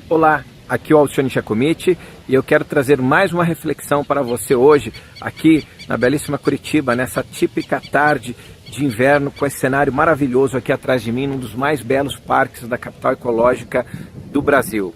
Olá, aqui é o Alcione Giacometti e eu quero trazer mais uma reflexão para você hoje, aqui na belíssima Curitiba, nessa típica tarde de inverno, com esse cenário maravilhoso aqui atrás de mim, num dos mais belos parques da capital ecológica do Brasil.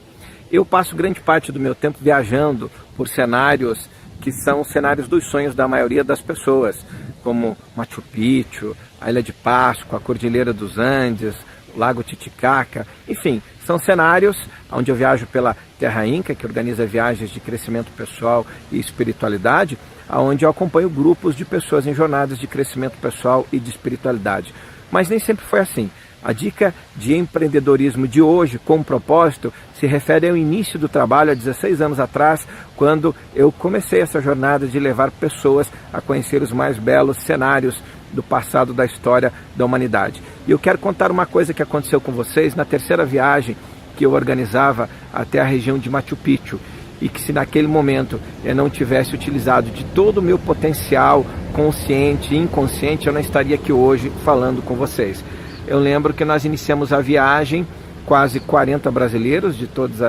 Eu passo grande parte do meu tempo viajando por cenários que são cenários dos sonhos da maioria das pessoas, como Machu Picchu, a Ilha de Páscoa, a Cordilheira dos Andes, o Lago Titicaca, enfim, são cenários onde eu viajo pela Terra Inca, que organiza viagens de crescimento pessoal e espiritualidade, onde eu acompanho grupos de pessoas em jornadas de crescimento pessoal e de espiritualidade. Mas nem sempre foi assim. A dica de empreendedorismo de hoje, com propósito, se refere ao início do trabalho há 16 anos atrás, quando eu comecei essa jornada de levar pessoas a conhecer os mais belos cenários do passado da história da humanidade. E eu quero contar uma coisa que aconteceu com vocês na terceira viagem que eu organizava até a região de Machu Picchu, e que se naquele momento eu não tivesse utilizado de todo o meu potencial consciente e inconsciente, eu não estaria aqui hoje falando com vocês. Eu lembro que nós iniciamos a viagem, quase 40 brasileiros de todas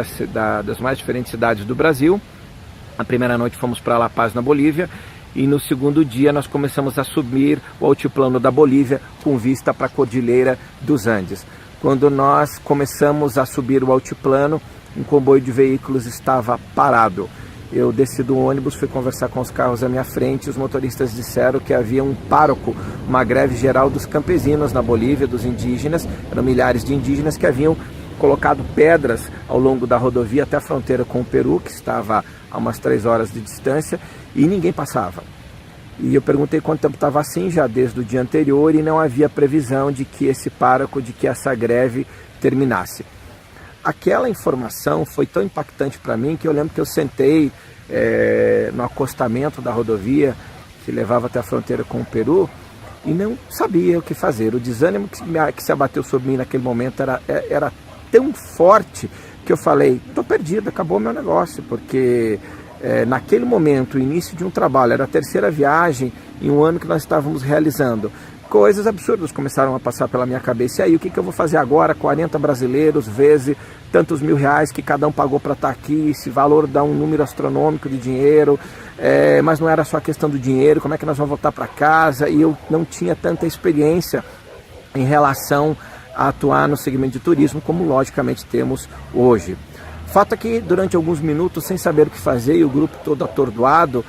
das mais diferentes cidades do Brasil. A primeira noite fomos para La Paz, na Bolívia, e no segundo dia nós começamos a subir o altiplano da Bolívia com vista para a Cordilheira dos Andes. Quando nós começamos a subir o altiplano, um comboio de veículos estava parado. Eu desci do ônibus, fui conversar com os carros à minha frente, os motoristas disseram que havia um pároco, uma greve geral dos campesinos na Bolívia, dos indígenas, eram milhares de indígenas que haviam colocado pedras ao longo da rodovia até a fronteira com o Peru, que estava a umas 3 horas de distância, e ninguém passava. E eu perguntei quanto tempo estava assim, já desde o dia anterior, e não havia previsão de que esse pároco, de que essa greve terminasse. Aquela informação foi tão impactante para mim que eu lembro que eu sentei no acostamento da rodovia que levava até a fronteira com o Peru e não sabia o que fazer. O desânimo que se abateu sobre mim naquele momento era tão forte que eu falei, estou perdido, acabou meu negócio, porque naquele momento, o início de um trabalho, era a terceira viagem em um ano que nós estávamos realizando. Coisas absurdas começaram a passar pela minha cabeça. E aí, o que eu vou fazer agora? 40 brasileiros, vezes tantos mil reais que cada um pagou para estar aqui, esse valor dá um número astronômico de dinheiro, mas não era só a questão do dinheiro, como é que nós vamos voltar para casa? E eu não tinha tanta experiência em relação a atuar no segmento de turismo, como logicamente temos hoje. Fato é que durante alguns minutos, sem saber o que fazer, e o grupo todo atordoado,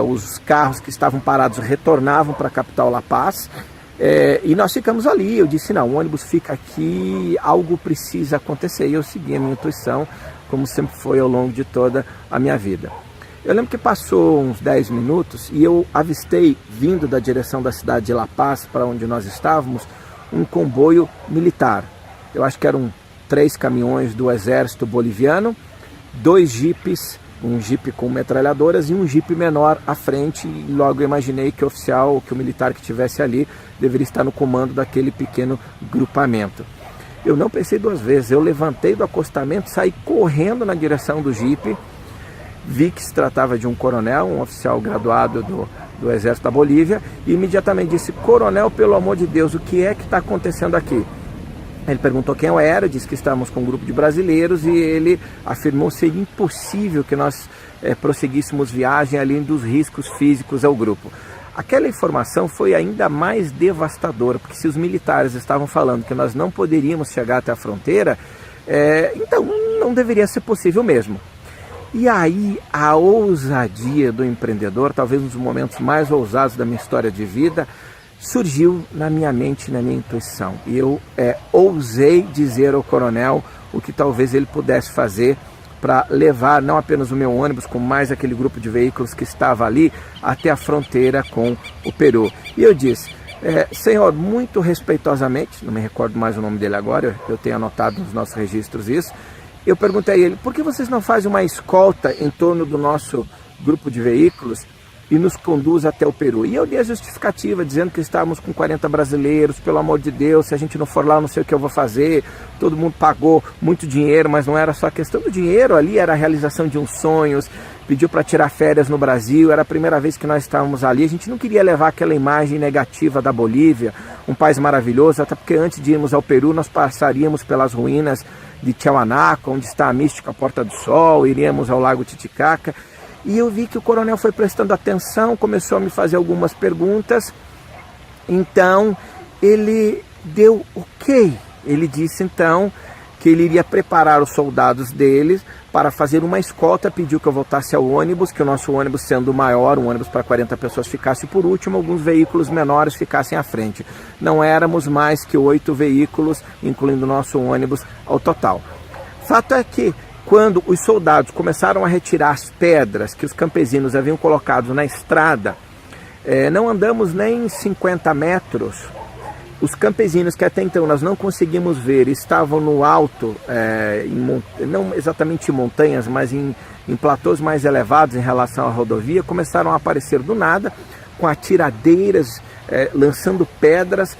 os carros que estavam parados retornavam para a capital La Paz, e nós ficamos ali. Eu disse, não, o ônibus fica aqui, algo precisa acontecer, e eu segui a minha intuição, como sempre foi ao longo de toda a minha vida. Eu lembro que passou uns 10 minutos e eu avistei, vindo da direção da cidade de La Paz, para onde nós estávamos, um comboio militar. Eu acho que eram 3 caminhões do exército boliviano, 2 jipes, um jipe com metralhadoras e um jipe menor à frente, e logo eu imaginei que o oficial, que o militar que estivesse ali, deveria estar no comando daquele pequeno grupamento. Eu não pensei 2 vezes, eu levantei do acostamento, saí correndo na direção do jipe, vi que se tratava de um coronel, um oficial graduado do Exército da Bolívia, e imediatamente disse, coronel, pelo amor de Deus, o que é que está acontecendo aqui? Ele perguntou quem eu era, disse que estávamos com um grupo de brasileiros e ele afirmou ser impossível que nós prosseguíssemos viagem além dos riscos físicos ao grupo. Aquela informação foi ainda mais devastadora, porque se os militares estavam falando que nós não poderíamos chegar até a fronteira, então não deveria ser possível mesmo. E aí a ousadia do empreendedor, talvez um dos momentos mais ousados da minha história de vida, surgiu na minha mente, na minha intuição. E eu ousei dizer ao coronel o que talvez ele pudesse fazer para levar não apenas o meu ônibus, como mais aquele grupo de veículos que estava ali, até a fronteira com o Peru. E eu disse, senhor, muito respeitosamente, não me recordo mais o nome dele agora, eu tenho anotado nos nossos registros isso, eu perguntei a ele, por que vocês não fazem uma escolta em torno do nosso grupo de veículos e nos conduz até o Peru? E eu dei a justificativa, dizendo que estávamos com 40 brasileiros, pelo amor de Deus, se a gente não for lá, eu não sei o que eu vou fazer, todo mundo pagou muito dinheiro, mas não era só a questão do dinheiro ali, era a realização de uns sonhos, pediu para tirar férias no Brasil, era a primeira vez que nós estávamos ali, a gente não queria levar aquela imagem negativa da Bolívia, um país maravilhoso, até porque antes de irmos ao Peru nós passaríamos pelas ruínas de Tiahuanaco, onde está a mística Porta do Sol, iríamos ao Lago Titicaca, e eu vi que o coronel foi prestando atenção, começou a me fazer algumas perguntas, então ele deu ok, ele disse então que ele iria preparar os soldados deles para fazer uma escolta, pediu que eu voltasse ao ônibus, que o nosso ônibus sendo maior, um ônibus para 40 pessoas ficasse por último, alguns veículos menores ficassem à frente. Não éramos mais que 8 veículos, incluindo o nosso ônibus ao total. Fato é que quando os soldados começaram a retirar as pedras que os campesinos haviam colocado na estrada, não andamos nem 50 metros, os campesinos que até então nós não conseguimos ver, estavam no alto, não exatamente em montanhas, mas em platôs mais elevados em relação à rodovia, começaram a aparecer do nada, com atiradeiras, lançando pedras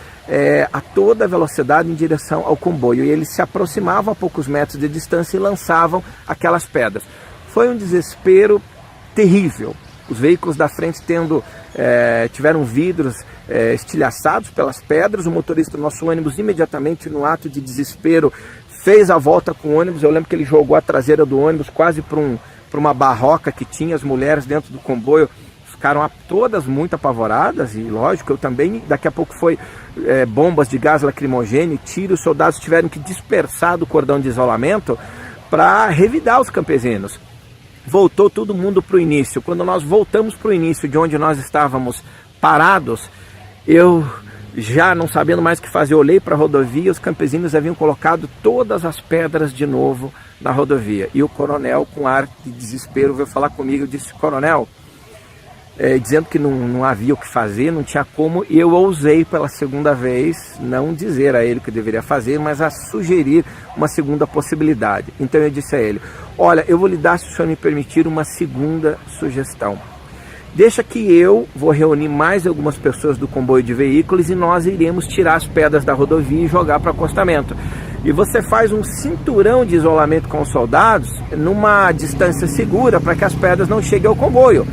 a toda velocidade em direção ao comboio. E eles se aproximavam a poucos metros de distância e lançavam aquelas pedras. Foi um desespero terrível. Os veículos da frente tiveram vidros estilhaçados pelas pedras. O motorista do nosso ônibus imediatamente, no ato de desespero, fez a volta com o ônibus. Eu lembro que ele jogou a traseira do ônibus quase para uma barroca que tinha. As mulheres dentro do comboio ficaram todas muito apavoradas, e lógico, eu também. Daqui a pouco foi bombas de gás lacrimogêneo, tiros. Os soldados tiveram que dispersar do cordão de isolamento para revidar os campesinos. Voltou todo mundo para o início. Quando nós voltamos para o início de onde nós estávamos parados, eu, já não sabendo mais o que fazer, olhei para a rodovia. Os campesinos haviam colocado todas as pedras de novo na rodovia. E o coronel, com ar de desespero, veio falar comigo e disse: coronel, dizendo que não havia o que fazer, não tinha como. E eu ousei pela segunda vez não dizer a ele o que deveria fazer, mas a sugerir uma segunda possibilidade. Então eu disse a ele: olha, eu vou lhe dar, se o senhor me permitir, uma segunda sugestão. Deixa que eu vou reunir mais algumas pessoas do comboio de veículos e nós iremos tirar as pedras da rodovia e jogar para o acostamento. E você faz um cinturão de isolamento com os soldados numa distância segura para que as pedras não cheguem ao comboio.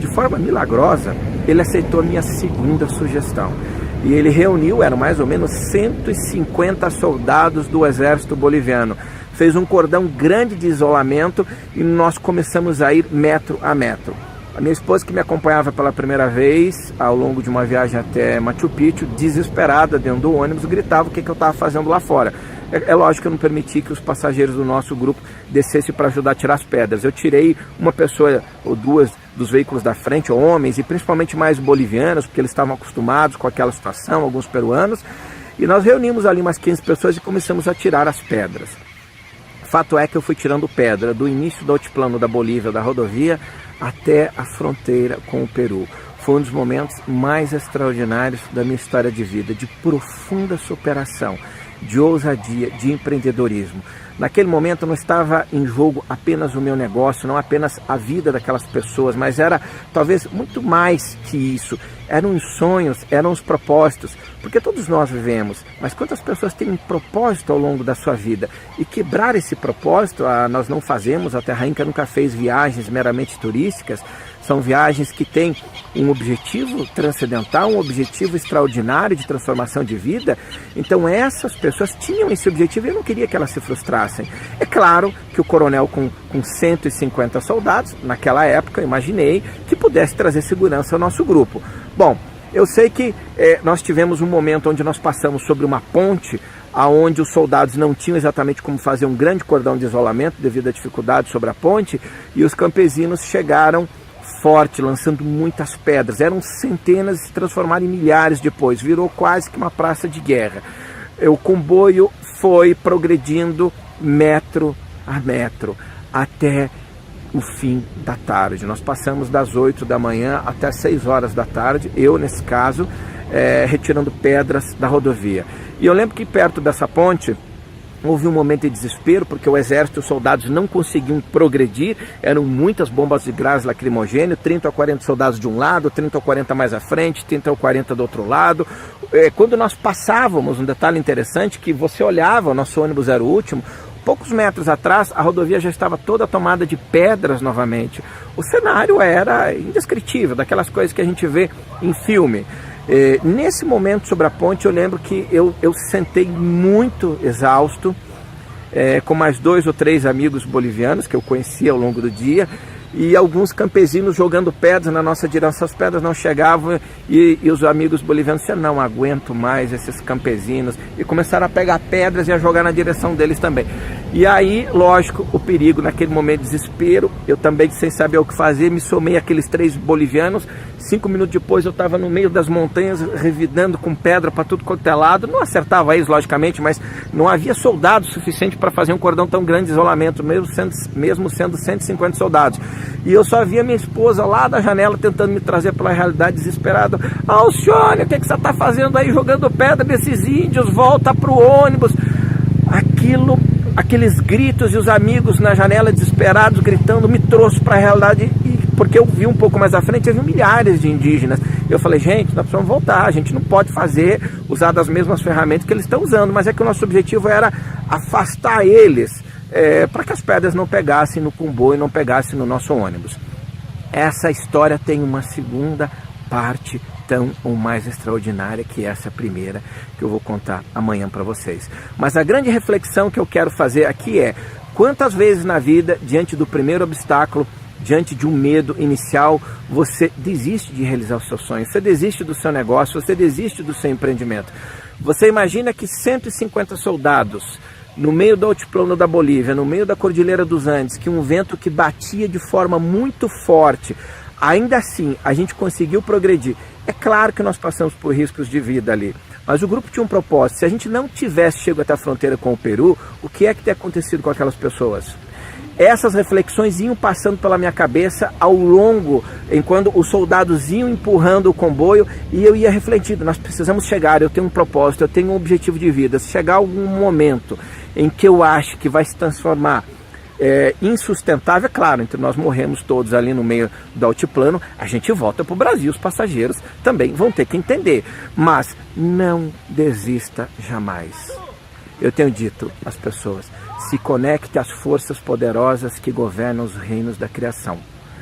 De forma milagrosa, ele aceitou a minha segunda sugestão. E ele reuniu, eram mais ou menos 150 soldados do exército boliviano. Fez um cordão grande de isolamento e nós começamos a ir metro a metro. A minha esposa, que me acompanhava pela primeira vez ao longo de uma viagem até Machu Picchu, desesperada dentro do ônibus, gritava o que eu estava fazendo lá fora. É lógico que eu não permiti que os passageiros do nosso grupo descessem para ajudar a tirar as pedras. Eu tirei uma pessoa ou duas dos veículos da frente, homens, e principalmente mais bolivianos, porque eles estavam acostumados com aquela situação, alguns peruanos, e nós reunimos ali umas 15 pessoas e começamos a tirar as pedras. Fato é que eu fui tirando pedra do início do altiplano da Bolívia, da rodovia, até a fronteira com o Peru. Foi um dos momentos mais extraordinários da minha história de vida, de profunda superação, de ousadia, de empreendedorismo. Naquele momento não estava em jogo apenas o meu negócio, não apenas a vida daquelas pessoas, mas era talvez muito mais que isso. Eram os sonhos, eram os propósitos, porque todos nós vivemos, mas quantas pessoas têm um propósito ao longo da sua vida? E quebrar esse propósito, nós não fazemos, a Terra Inca nunca fez viagens meramente turísticas, são viagens que têm um objetivo transcendental, um objetivo extraordinário de transformação de vida. Então essas pessoas tinham esse objetivo e eu não queria que elas se frustrassem. É claro que o coronel com 150 soldados, naquela época, eu imaginei que pudesse trazer segurança ao nosso grupo. Bom, eu sei que nós tivemos um momento onde nós passamos sobre uma ponte, onde os soldados não tinham exatamente como fazer um grande cordão de isolamento devido à dificuldade sobre a ponte, e os campesinos chegaram forte, lançando muitas pedras. Eram centenas e se transformaram em milhares depois. Virou quase que uma praça de guerra. O comboio foi progredindo metro a metro até o fim da tarde. Nós passamos das 8 da manhã até as 6 horas da tarde, eu nesse caso, retirando pedras da rodovia. E eu lembro que perto dessa ponte houve um momento de desespero, porque o exército e os soldados não conseguiam progredir, eram muitas bombas de gás lacrimogêneo, 30 a 40 soldados de um lado, 30 a 40 mais à frente, 30 a 40 do outro lado. Quando nós passávamos, um detalhe interessante, que você olhava, o nosso ônibus era o último, poucos metros atrás, a rodovia já estava toda tomada de pedras novamente. O cenário era indescritível, daquelas coisas que a gente vê em filme. Nesse momento sobre a ponte, eu lembro que eu sentei muito exausto, com mais 2 ou 3 amigos bolivianos que eu conhecia ao longo do dia, e alguns campesinos jogando pedras na nossa direção. As pedras não chegavam e os amigos bolivianos disseram: não aguento mais esses campesinos, e começaram a pegar pedras e a jogar na direção deles também. E aí, lógico, o perigo, naquele momento de desespero, eu também, sem saber o que fazer, me somei àqueles 3 bolivianos. 5 minutos depois eu estava no meio das montanhas, revidando com pedra para tudo quanto é lado. Não acertava eles, logicamente, mas não havia soldado suficiente para fazer um cordão tão grande de isolamento, mesmo sendo 150 soldados. E eu só via minha esposa lá da janela tentando me trazer pela realidade, desesperada. Alcione, o que você está fazendo aí jogando pedra desses índios? Volta para o ônibus. Aqueles gritos e os amigos na janela desesperados gritando me trouxe para a realidade, porque eu vi um pouco mais à frente, eu vi milhares de indígenas. Eu falei: gente, nós precisamos voltar, a gente não pode usar das mesmas ferramentas que eles estão usando, mas é que o nosso objetivo era afastar eles, para que as pedras não pegassem no comboio, não pegassem no nosso ônibus. Essa história tem uma segunda parte tão ou mais extraordinária que essa primeira, que eu vou contar amanhã para vocês. Mas a grande reflexão que eu quero fazer aqui é: quantas vezes na vida, diante do primeiro obstáculo, diante de um medo inicial, você desiste de realizar os seus sonhos, você desiste do seu negócio, você desiste do seu empreendimento? Você imagina que 150 soldados no meio do altiplano da Bolívia, no meio da Cordilheira dos Andes, que um vento que batia de forma muito forte, ainda assim a gente conseguiu progredir. É claro que nós passamos por riscos de vida ali, mas o grupo tinha um propósito. Se a gente não tivesse chegado até a fronteira com o Peru, o que é que teria acontecido com aquelas pessoas? Essas reflexões iam passando pela minha cabeça ao longo, enquanto os soldados iam empurrando o comboio, e eu ia refletindo: nós precisamos chegar, eu tenho um propósito, eu tenho um objetivo de vida. Se chegar algum momento em que eu acho que vai se transformar insustentável, é claro, entre nós morremos todos ali no meio do altiplano, a gente volta para o Brasil, os passageiros também vão ter que entender, mas não desista jamais. Eu tenho dito às pessoas: se conecte às forças poderosas que governam os reinos da criação.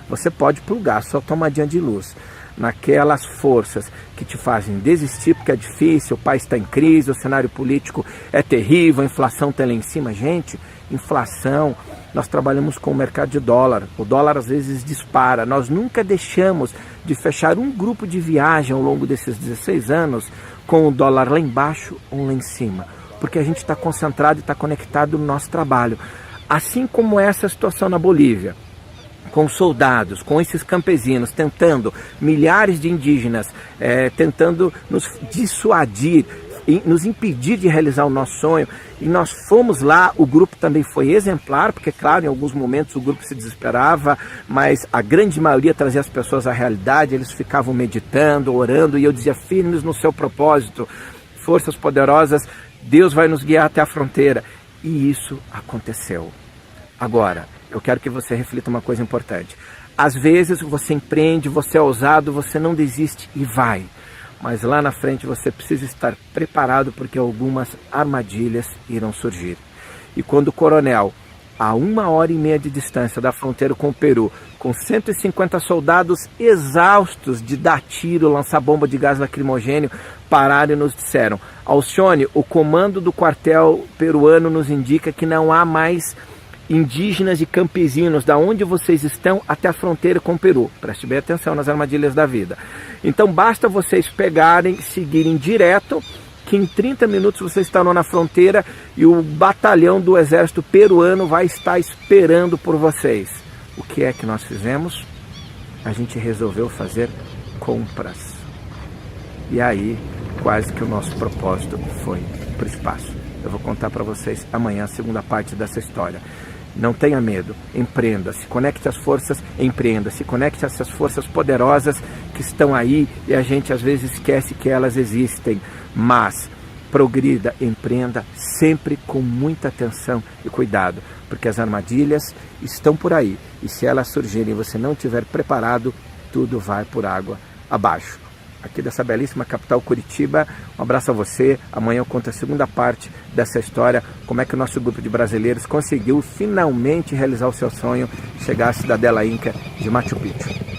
Você pode plugar sua tomadinha de luz naquelas forças que te fazem desistir porque é difícil, o país está em crise, o cenário político é terrível, a inflação está lá em cima. Gente, inflação, nós trabalhamos com o mercado de dólar, o dólar às vezes dispara. Nós nunca deixamos de fechar um grupo de viagem ao longo desses 16 anos com o dólar lá embaixo ou lá em cima, porque a gente está concentrado e está conectado no nosso trabalho. Assim como essa situação na Bolívia, com soldados, com esses campesinos, tentando, milhares de indígenas, tentando nos dissuadir, nos impedir de realizar o nosso sonho, e nós fomos lá. O grupo também foi exemplar, porque claro, em alguns momentos o grupo se desesperava, mas a grande maioria trazia as pessoas à realidade. Eles ficavam meditando, orando, e eu dizia: firmes no seu propósito, forças poderosas, Deus vai nos guiar até a fronteira. E isso aconteceu. Agora, eu quero que você reflita uma coisa importante. Às vezes você empreende, você é ousado, você não desiste e vai. Mas lá na frente você precisa estar preparado, porque algumas armadilhas irão surgir. E quando o coronel, a 1h30 de distância da fronteira com o Peru, com 150 soldados exaustos de dar tiro, lançar bomba de gás lacrimogênio, pararam e nos disseram: Alcione, o comando do quartel peruano nos indica que não há mais indígenas e campesinos da onde vocês estão até a fronteira com o Peru. Preste bem atenção nas armadilhas da vida. Então basta vocês pegarem, seguirem direto, que em 30 minutos vocês estarão na fronteira e o batalhão do exército peruano vai estar esperando por vocês. O que é que nós fizemos? A gente resolveu fazer compras. E aí, quase que o nosso propósito foi para o espaço. Eu vou contar para vocês amanhã a segunda parte dessa história. Não tenha medo, empreenda, se conecte às forças, empreenda, se conecte a essas forças poderosas que estão aí e a gente às vezes esquece que elas existem, mas progrida, empreenda sempre com muita atenção e cuidado, porque as armadilhas estão por aí e se elas surgirem e você não estiver preparado, tudo vai por água abaixo. aqui dessa belíssima capital Curitiba. Um abraço a você. Amanhã eu conto a segunda parte dessa história, como é que o nosso grupo de brasileiros conseguiu finalmente realizar o seu sonho, chegar à cidadela Inca de Machu Picchu.